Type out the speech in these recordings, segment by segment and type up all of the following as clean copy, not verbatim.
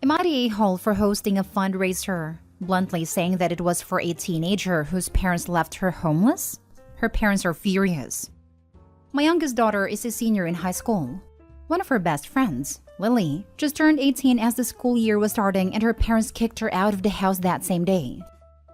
Am I the a-hole for hosting a fundraiser, bluntly saying that it was for a teenager whose parents left her homeless? Her parents are furious. My youngest daughter is a senior in high school. One of her best friends, Lily, just turned 18 as the school year was starting and her parents kicked her out of the house that same day.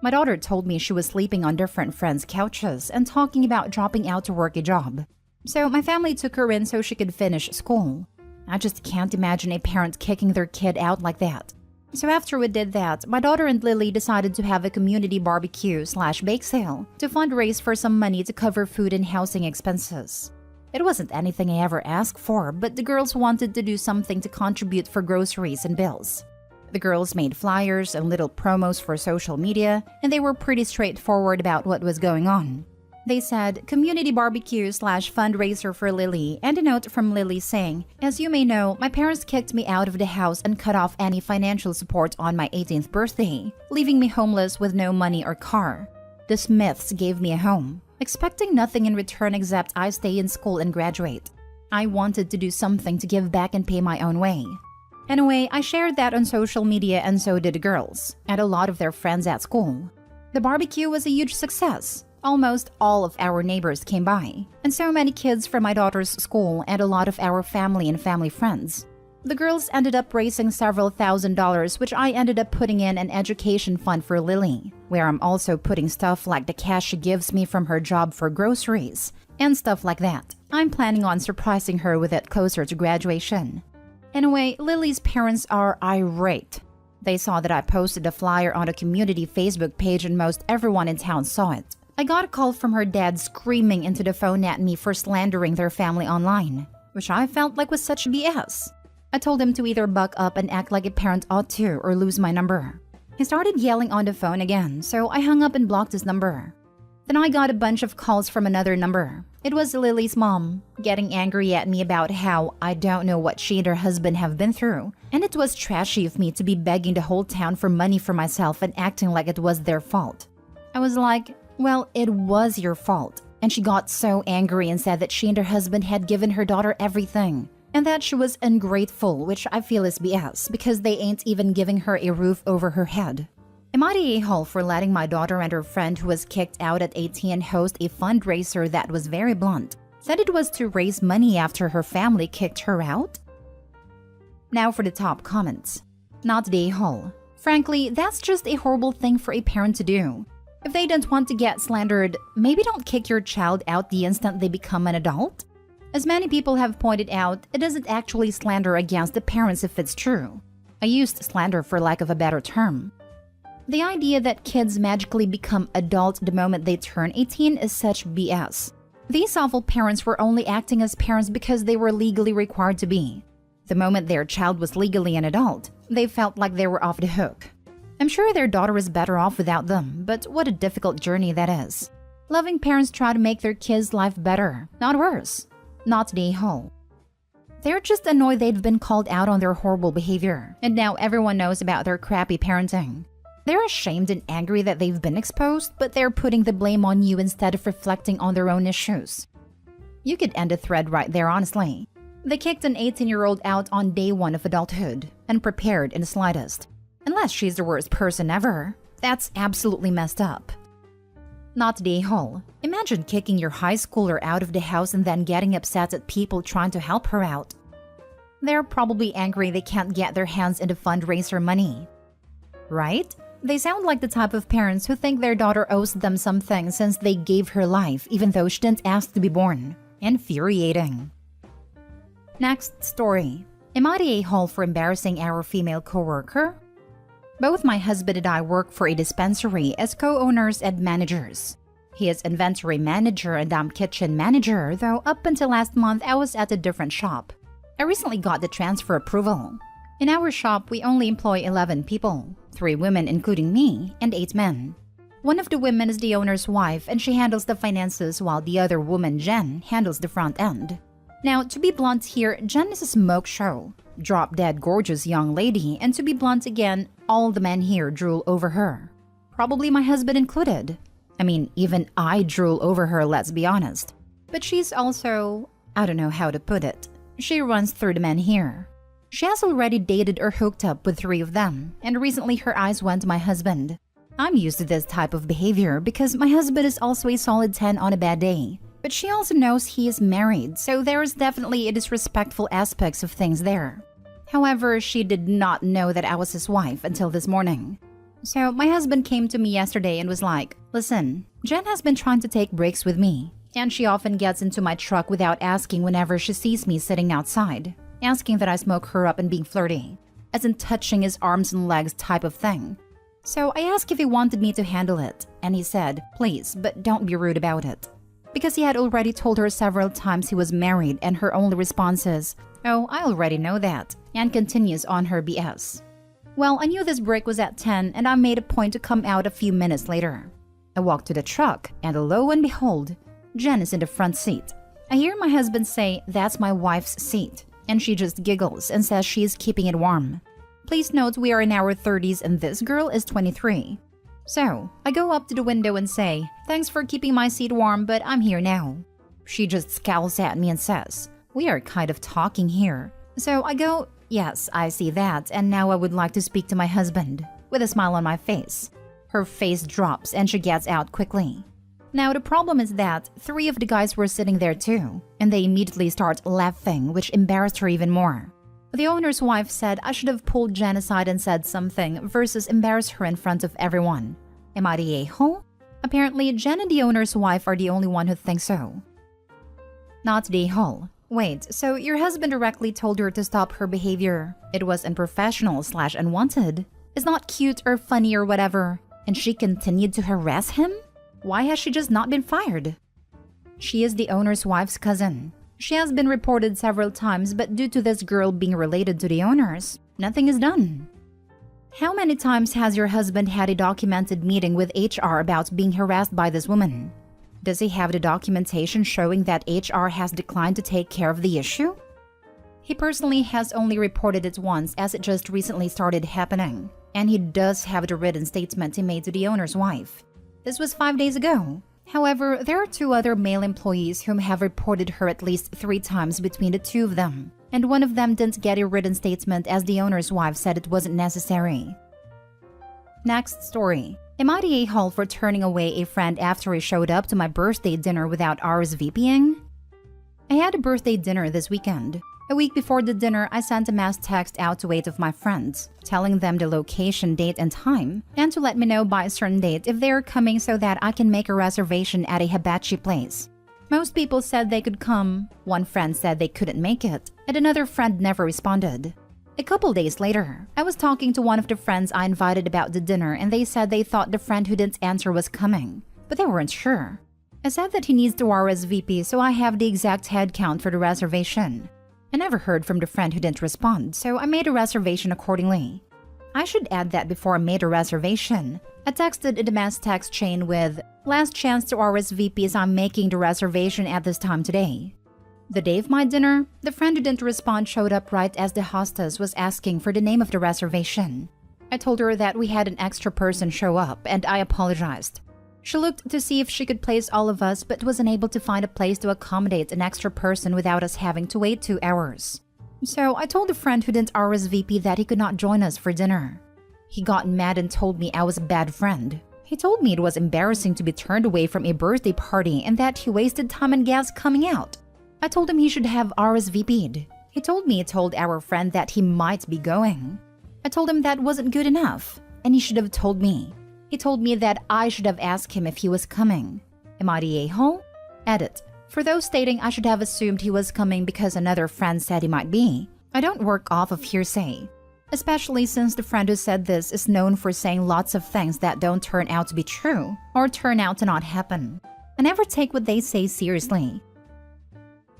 My daughter told me she was sleeping on different friends' couches and talking about dropping out to work a job. So my family took her in so she could finish school. I just can't imagine a parent kicking their kid out like that. So after we did that, my daughter and Lily decided to have a community barbecue/bake sale to fundraise for some money to cover food and housing expenses. It wasn't anything I ever asked for, but the girls wanted to do something to contribute for groceries and bills. The girls made flyers and little promos for social media, and they were pretty straightforward about what was going on. They said, community barbecue/fundraiser for Lily, and a note from Lily saying, as you may know, my parents kicked me out of the house and cut off any financial support on my 18th birthday, leaving me homeless with no money or car. The Smiths gave me a home, expecting nothing in return except I stay in school and graduate. I wanted to do something to give back and pay my own way. Anyway, I shared that on social media and so did the girls, and a lot of their friends at school. The barbecue was a huge success. Almost all of our neighbors came by, and so many kids from my daughter's school and a lot of our family and family friends. The girls ended up raising several $1,000s, which I ended up putting in an education fund for Lily, where I'm also putting stuff like the cash she gives me from her job for groceries, and stuff like that. I'm planning on surprising her with it closer to graduation. Anyway, Lily's parents are irate. They saw that I posted a flyer on a community Facebook page and most everyone in town saw it. I got a call from her dad screaming into the phone at me for slandering their family online, which I felt like was such BS. I told him to either buck up and act like a parent ought to or lose my number. He started yelling on the phone again, so I hung up and blocked his number. Then I got a bunch of calls from another number. It was Lily's mom, getting angry at me about how I don't know what she and her husband have been through, and it was trashy of me to be begging the whole town for money for myself and acting like it was their fault. I was like, well, it was your fault. And she got so angry and said that she and her husband had given her daughter everything, and that she was ungrateful, which I feel is BS because they ain't even giving her a roof over her head. Am I the a-hole for letting my daughter and her friend who was kicked out at 18 host a fundraiser that was very blunt? Said it was to raise money after her family kicked her out? Now for the top comments. Not the a-hole. Frankly, that's just a horrible thing for a parent to do. If they don't want to get slandered, maybe don't kick your child out the instant they become an adult. As many people have pointed out, it isn't actually slander against the parents if it's true. I used slander for lack of a better term. The idea that kids magically become adults the moment they turn 18 is such BS. These awful parents were only acting as parents because they were legally required to be. The moment their child was legally an adult, they felt like they were off the hook. I'm sure their daughter is better off without them, but what a difficult journey that is. Loving parents try to make their kids' life better, not worse. Not the a-hole. They're just annoyed they've been called out on their horrible behavior, and now everyone knows about their crappy parenting. They're ashamed and angry that they've been exposed, but they're putting the blame on you instead of reflecting on their own issues. You could end a thread right there, honestly. They kicked an 18-year-old out on day one of adulthood, unprepared in the slightest. Unless she's the worst person ever. That's absolutely messed up. Not the a-hole. Imagine kicking your high schooler out of the house and then getting upset at people trying to help her out. They're probably angry they can't get their hands into fundraiser money. Right? They sound like the type of parents who think their daughter owes them something since they gave her life even though she didn't ask to be born. Infuriating. Next story. Am I the a-hole for embarrassing our female coworker? Both my husband and I work for a dispensary as co-owners and managers. He is inventory manager and I'm kitchen manager, though up until last month I was at a different shop. I recently got the transfer approval. In our shop, we only employ 11 people, 3 women including me, and 8 men. One of the women is the owner's wife and she handles the finances while the other woman, Jen, handles the front end. Now, to be blunt here, Jen is a smoke show. Drop-dead gorgeous young lady, and to be blunt again, all the men here drool over her. Probably my husband included. I mean, even I drool over her, let's be honest. But she's also, I don't know how to put it. She runs through the men here. She has already dated or hooked up with 3 of them, and recently her eyes went to my husband. I'm used to this type of behavior because my husband is also a solid 10 on a bad day. But she also knows he is married, so there is definitely a disrespectful aspects of things there. However, she did not know that I was his wife until this morning. So my husband came to me yesterday and was like, "Listen, Jen has been trying to take breaks with me, and she often gets into my truck without asking whenever she sees me sitting outside, asking that I smoke her up and being flirty, as in touching his arms and legs type of thing." So I asked if he wanted me to handle it, and he said, "Please, but don't be rude about it." Because he had already told her several times he was married, and her only response is, "Oh, I already know that," and continues on her BS. Well, I knew this break was at 10, and I made a point to come out a few minutes later. I walked to the truck, and lo and behold, Jen is in the front seat. I hear my husband say, "That's my wife's seat," and she just giggles and says she is keeping it warm. Please note we are in our 30s and this girl is 23. So, I go up to the window and say, "Thanks for keeping my seat warm, but I'm here now." She just scowls at me and says, "We are kind of talking here." So I go, "Yes, I see that, and now I would like to speak to my husband," with a smile on my face. Her face drops and she gets out quickly. Now the problem is that 3 of the guys were sitting there too, and they immediately start laughing, which embarrassed her even more. The owner's wife said I should have pulled Jen aside and said something versus embarrass her in front of everyone. Am I the a-hole? Apparently, Jen and the owner's wife are the only one who thinks so. Not the a-hole. Wait, so your husband directly told her to stop her behavior. It was unprofessional/unwanted. It's not cute or funny or whatever. And she continued to harass him? Why has she just not been fired? She is the owner's wife's cousin. She has been reported several times, but due to this girl being related to the owners, nothing is done. How many times has your husband had a documented meeting with HR about being harassed by this woman? Does he have the documentation showing that HR has declined to take care of the issue? He personally has only reported it once, as it just recently started happening, and he does have the written statement he made to the owner's wife. This was 5 days ago. However, there are 2 other male employees whom have reported her at least 3 times between the 2 of them, and one of them didn't get a written statement as the owner's wife said it wasn't necessary. Next story. Am I the a-hole for turning away a friend after he showed up to my birthday dinner without RSVPing? I had a birthday dinner this weekend. A week before the dinner, I sent a mass text out to 8 of my friends, telling them the location, date, and time, and to let me know by a certain date if they are coming so that I can make a reservation at a hibachi place. Most people said they could come, one friend said they couldn't make it, and another friend never responded. A couple days later, I was talking to one of the friends I invited about the dinner, and they said they thought the friend who didn't answer was coming, but they weren't sure. I said that he needs to RSVP, so I have the exact head count for the reservation. I never heard from the friend who didn't respond, so I made a reservation accordingly. I should add that before I made a reservation, I texted in the mass text chain with, "Last chance to RSVP as I'm making the reservation at this time today." The day of my dinner, the friend who didn't respond showed up right as the hostess was asking for the name of the reservation. I told her that we had an extra person show up, and I apologized. She looked to see if she could place all of us, but was unable to find a place to accommodate an extra person without us having to wait 2 hours. So I told a friend who didn't RSVP that he could not join us for dinner. He got mad and told me I was a bad friend. He told me it was embarrassing to be turned away from a birthday party and that he wasted time and gas coming out. I told him he should have RSVP'd. He told me he told our friend that he might be going. I told him that wasn't good enough, and he should have told me. He told me that I should have asked him if he was coming. Am I the a-hole? Edit. For those stating I should have assumed he was coming because another friend said he might be, I don't work off of hearsay. Especially since the friend who said this is known for saying lots of things that don't turn out to be true or turn out to not happen. I never take what they say seriously.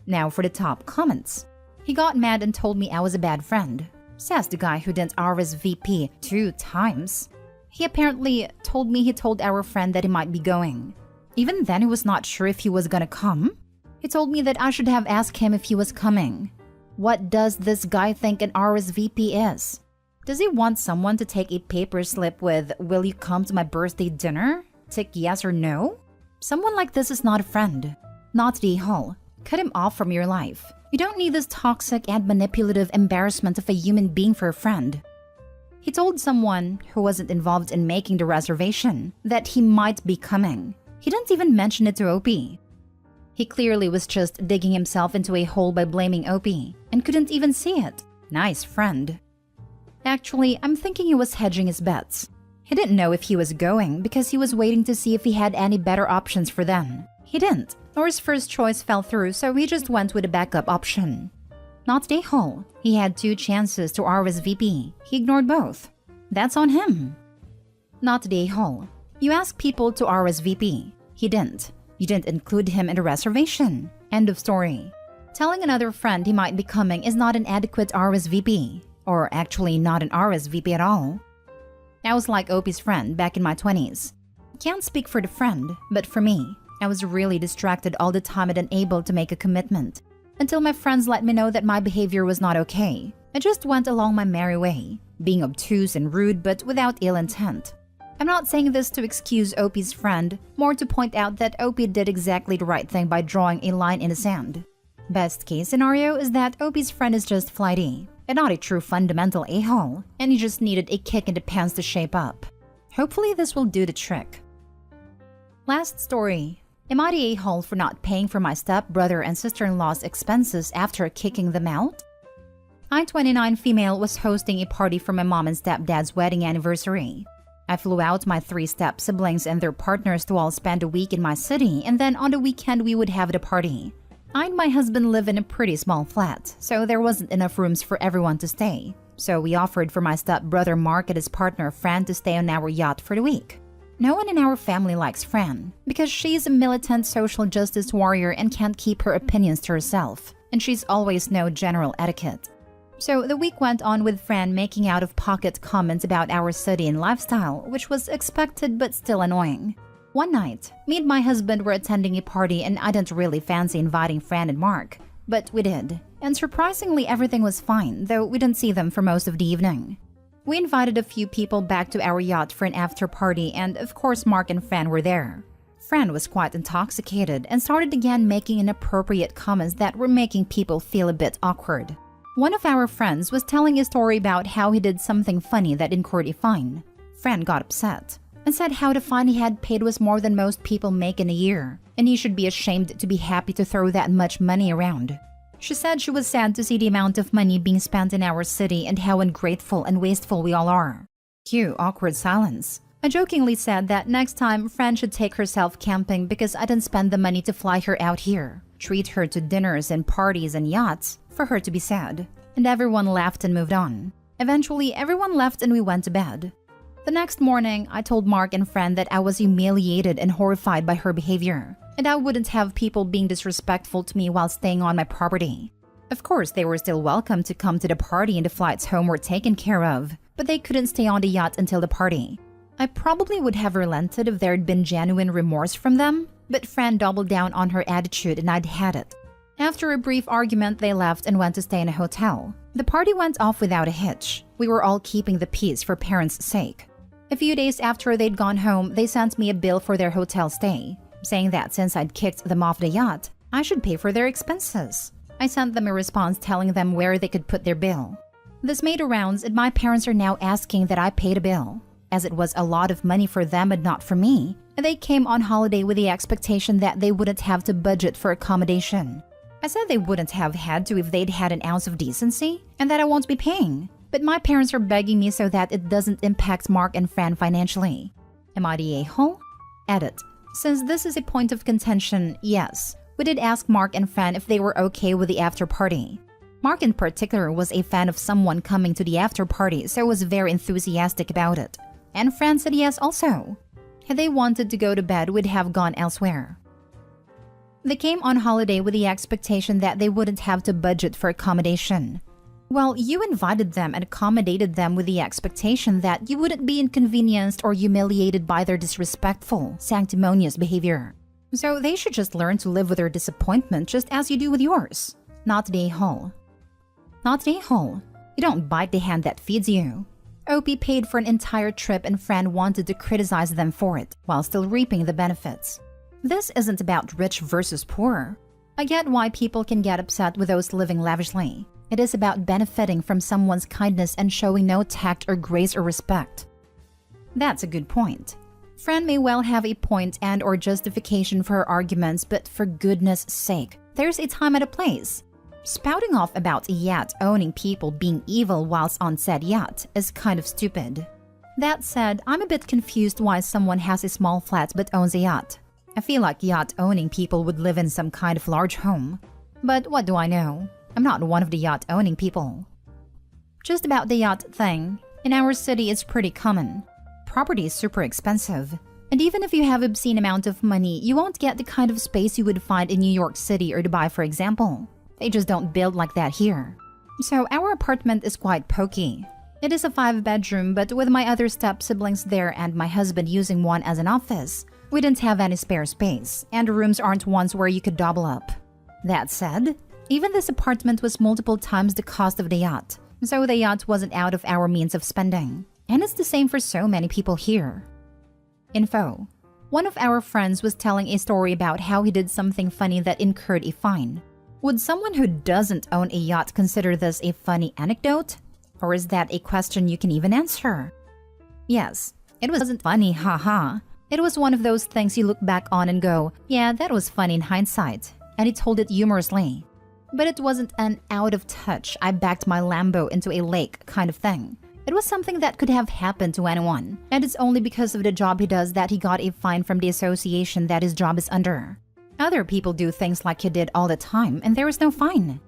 Now for the top comments. He got mad and told me I was a bad friend, says the guy who didn't RSVP 2 times. He apparently told me he told our friend that he might be going. Even then he was not sure if he was gonna come. He told me that I should have asked him if he was coming. What does this guy think an RSVP is? Does he want someone to take a paper slip with, "Will you come to my birthday dinner?" Tick yes or no? Someone like this is not a friend. Not the a-hole. Cut him off from your life. You don't need this toxic and manipulative embarrassment of a human being for a friend. He told someone who wasn't involved in making the reservation that he might be coming. He didn't even mention it to Opie. He clearly was just digging himself into a hole by blaming Opie and couldn't even see it. Nice friend. Actually, I'm thinking he was hedging his bets. He didn't know if he was going because he was waiting to see if he had any better options for then. He didn't, or his first choice fell through, so he just went with a backup option. Not the hole. He had 2 chances to RSVP. He ignored both. That's on him. Not the hole. You ask people to RSVP. He didn't. You didn't include him in the reservation. End of story. Telling another friend he might be coming is not an adequate RSVP. Or actually not an RSVP at all. I was like Opie's friend back in my 20s. Can't speak for the friend, but for me, I was really distracted all the time and unable to make a commitment. Until my friends let me know that my behavior was not okay. I just went along my merry way, being obtuse and rude but without ill intent. I'm not saying this to excuse Opie's friend, more to point out that Opie did exactly the right thing by drawing a line in the sand. Best case scenario is that Opie's friend is just flighty, and not a true fundamental a-hole, and he just needed a kick in the pants to shape up. Hopefully this will do the trick. Last story. Am I the a-hole for not paying for my stepbrother and sister-in-law's expenses after kicking them out? I, 29 female, was hosting a party for my mom and stepdad's wedding anniversary. I flew out my 3 step-siblings and their partners to all spend a week in my city, and then on the weekend we would have the party. I and my husband live in a pretty small flat, so there wasn't enough rooms for everyone to stay. So we offered for my stepbrother Mark and his partner Fran to stay on our yacht for the week. No one in our family likes Fran, because she's a militant social justice warrior and can't keep her opinions to herself, and she's always no general etiquette. So the week went on with Fran making out-of-pocket comments about our city and lifestyle, which was expected but still annoying. One night, me and my husband were attending a party and I didn't really fancy inviting Fran and Mark, but we did. And surprisingly everything was fine, though we didn't see them for most of the evening. We invited a few people back to our yacht for an after-party and of course Mark and Fran were there. Fran was quite intoxicated and started again making inappropriate comments that were making people feel a bit awkward. One of our friends was telling a story about how he did something funny that incurred a fine. Fran got upset and said how the fine he had paid was more than most people make in a year, and he should be ashamed to be happy to throw that much money around. She said she was sad to see the amount of money being spent in our city and how ungrateful and wasteful we all are. Cue awkward silence. I jokingly said that next time Fran should take herself camping because I didn't spend the money to fly her out here, treat her to dinners and parties and yachts for her to be sad. And everyone laughed and moved on. Eventually, everyone left and we went to bed. The next morning, I told Mark and Fran that I was humiliated and horrified by her behavior, and I wouldn't have people being disrespectful to me while staying on my property. Of course, they were still welcome to come to the party and the flights home were taken care of, but they couldn't stay on the yacht until the party. I probably would have relented if there had been genuine remorse from them, but Fran doubled down on her attitude and I'd had it. After a brief argument, they left and went to stay in a hotel. The party went off without a hitch. We were all keeping the peace for parents' sake. A few days after they'd gone home, they sent me a bill for their hotel stay, saying that since I'd kicked them off the yacht, I should pay for their expenses. I sent them a response telling them where they could put their bill. This made the rounds and my parents are now asking that I pay the bill, as it was a lot of money for them and not for me, and they came on holiday with the expectation that they wouldn't have to budget for accommodation. I said they wouldn't have had to if they'd had an ounce of decency, and that I won't be paying. But my parents are begging me so that it doesn't impact Mark and Fran financially. Am I the a-hole? Edit. Since this is a point of contention, yes, we did ask Mark and Fran if they were okay with the after party. Mark in particular was a fan of someone coming to the after party, so was very enthusiastic about it. And Fran said yes also. Had they wanted to go to bed, we'd have gone elsewhere. They came on holiday with the expectation that they wouldn't have to budget for accommodation. Well, you invited them and accommodated them with the expectation that you wouldn't be inconvenienced or humiliated by their disrespectful, sanctimonious behavior. So they should just learn to live with their disappointment just as you do with yours. Not the a-hole. Not the a-hole. You don't bite the hand that feeds you. Opie paid for an entire trip and Fran wanted to criticize them for it, while still reaping the benefits. This isn't about rich versus poor. I get why people can get upset with those living lavishly. It is about benefiting from someone's kindness and showing no tact or grace or respect. That's a good point. Friend may well have a point and or justification for her arguments, but for goodness sake, there's a time and a place. Spouting off about yacht-owning people being evil whilst on said yacht is kind of stupid. That said, I'm a bit confused why someone has a small flat but owns a yacht. I feel like yacht-owning people would live in some kind of large home. But what do I know? I'm not one of the yacht-owning people. Just about the yacht thing, in our city it's pretty common. Property is super expensive. And even if you have an obscene amount of money, you won't get the kind of space you would find in New York City or Dubai, for example. They just don't build like that here. So our apartment is quite pokey. It is a 5-bedroom, but with my other step-siblings there and my husband using one as an office, we didn't have any spare space, and the rooms aren't ones where you could double up. That said, even this apartment was multiple times the cost of the yacht, so the yacht wasn't out of our means of spending. And it's the same for so many people here. Info. One of our friends was telling a story about how he did something funny that incurred a fine. Would someone who doesn't own a yacht consider this a funny anecdote? Or is that a question you can even answer? Yes, it wasn't funny, haha. It was one of those things you look back on and go, yeah, that was funny in hindsight. And he told it humorously. But it wasn't an out of touch, I backed my Lambo into a lake kind of thing. It was something that could have happened to anyone. And it's only because of the job he does that he got a fine from the association that his job is under. Other people do things like he did all the time, and there is no fine.